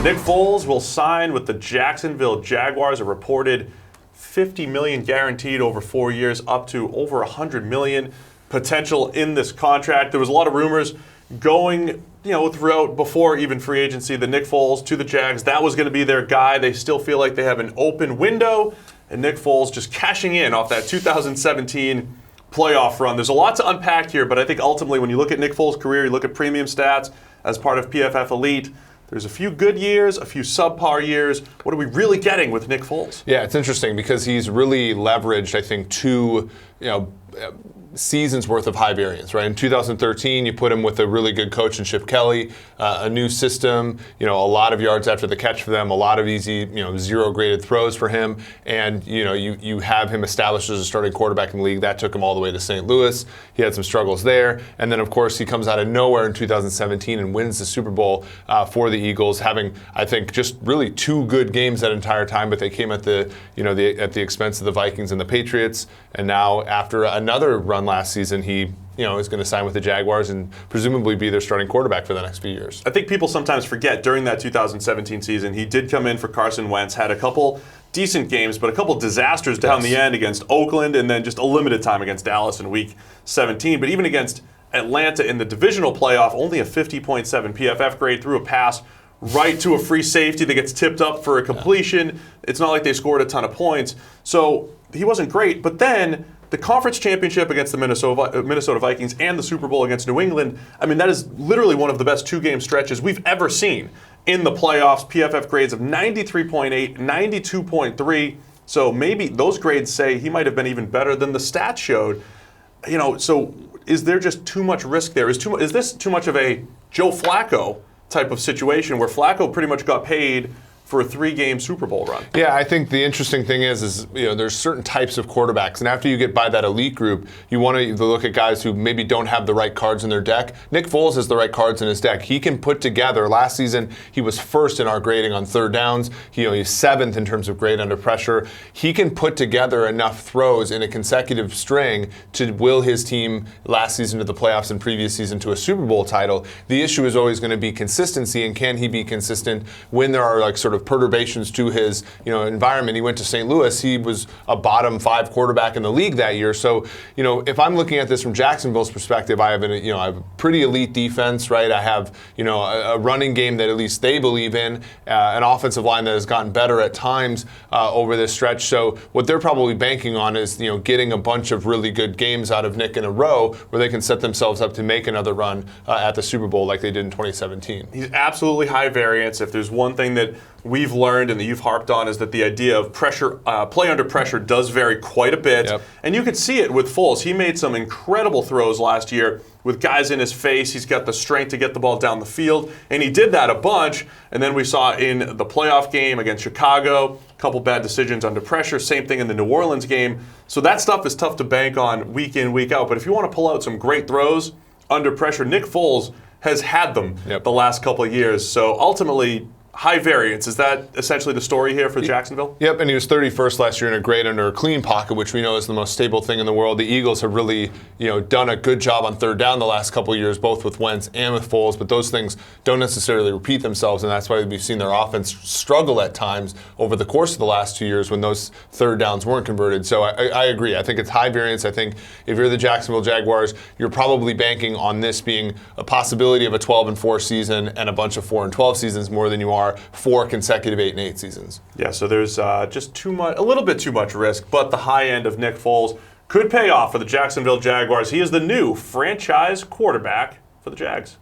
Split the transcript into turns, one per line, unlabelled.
Nick Foles will sign with the Jacksonville Jaguars, a reported $50 million guaranteed over 4 years, up to over $100 million potential in this contract. There was a lot of rumors going, throughout before even free agency, that Nick Foles to the Jags, that was going to be their guy. They still feel like they have an open window, and Nick Foles just cashing in off that 2017 playoff run. There's a lot to unpack here, but I think ultimately when you look at Nick Foles' career, you look at premium stats as part of PFF Elite, there's a few good years, a few subpar years. What are we really getting with Nick Foles?
Yeah, it's interesting because he's really leveraged, I think, two seasons worth of high variance, right? In 2013, you put him with a really good coach in Chip Kelly, a new system, a lot of yards after the catch for them, a lot of easy, zero graded throws for him, and you have him established as a starting quarterback in the league. That took him all the way to St. Louis. He had some struggles there, and then of course he comes out of nowhere in 2017 and wins the Super Bowl for the Eagles, having I think just really two good games that entire time, but they came at the at the expense of the Vikings and the Patriots. And now after another run last season, he is going to sign with the Jaguars and presumably be their starting quarterback for the next few years.
I think people sometimes forget during that 2017 season, he did come in for Carson Wentz, had a couple decent games, but a couple disasters down the end against Oakland, and then just a limited time against Dallas in Week 17. But even against Atlanta in the divisional playoff, only a 50.7 PFF grade, threw a pass right to a free safety that gets tipped up for a completion. It's not like they scored a ton of points. So he wasn't great, but then the conference championship against the Minnesota Vikings and the Super Bowl against New England, that is literally one of the best two-game stretches we've ever seen in the playoffs. PFF grades of 93.8, 92.3. So maybe those grades say he might have been even better than the stats showed. So is there just too much risk there? Is this too much of a Joe Flacco type of situation where Flacco pretty much got paid for a 3-game Super Bowl run?
Yeah, I think the interesting thing is there's certain types of quarterbacks, and after you get by that elite group, you want to look at guys who maybe don't have the right cards in their deck. Nick Foles has the right cards in his deck. He can put together. Last season, he was first in our grading on third downs. He's 7th in terms of grade under pressure. He can put together enough throws in a consecutive string to will his team last season to the playoffs and previous season to a Super Bowl title. The issue is always going to be consistency, and can he be consistent when there are sort of perturbations to his environment. He went to St. Louis. He was a bottom 5 quarterback in the league that year. So if I'm looking at this from Jacksonville's perspective, I have I have a pretty elite defense, right? I have a running game that at least they believe in, an offensive line that has gotten better at times over this stretch. So what they're probably banking on is getting a bunch of really good games out of Nick in a row where they can set themselves up to make another run at the Super Bowl like they did in 2017.
He's absolutely high variance. If there's one thing that we've learned and that you've harped on, is that the idea of pressure, play under pressure, does vary quite a bit.
Yep.
And you could see it with Foles. He made some incredible throws last year with guys in his face. He's got the strength to get the ball down the field, and he did that a bunch. And then we saw in the playoff game against Chicago, a couple bad decisions under pressure. Same thing in the New Orleans game. So that stuff is tough to bank on week in, week out. But if you want to pull out some great throws under pressure, Nick Foles has had them the last couple of years. So ultimately, high variance. Is that essentially the story here for Jacksonville?
Yep, and he was 31st last year in a grade under a clean pocket, which we know is the most stable thing in the world. The Eagles have really, done a good job on third down the last couple of years, both with Wentz and with Foles, but those things don't necessarily repeat themselves, and that's why we've seen their offense struggle at times over the course of the last 2 years when those third downs weren't converted. So I agree. I think it's high variance. I think if you're the Jacksonville Jaguars, you're probably banking on this being a possibility of a 12-4 season and a bunch of 4-12 seasons more than you are 4 consecutive 8-8 seasons.
Yeah, so there's just a little bit too much risk, but the high end of Nick Foles could pay off for the Jacksonville Jaguars. He is the new franchise quarterback for the Jags.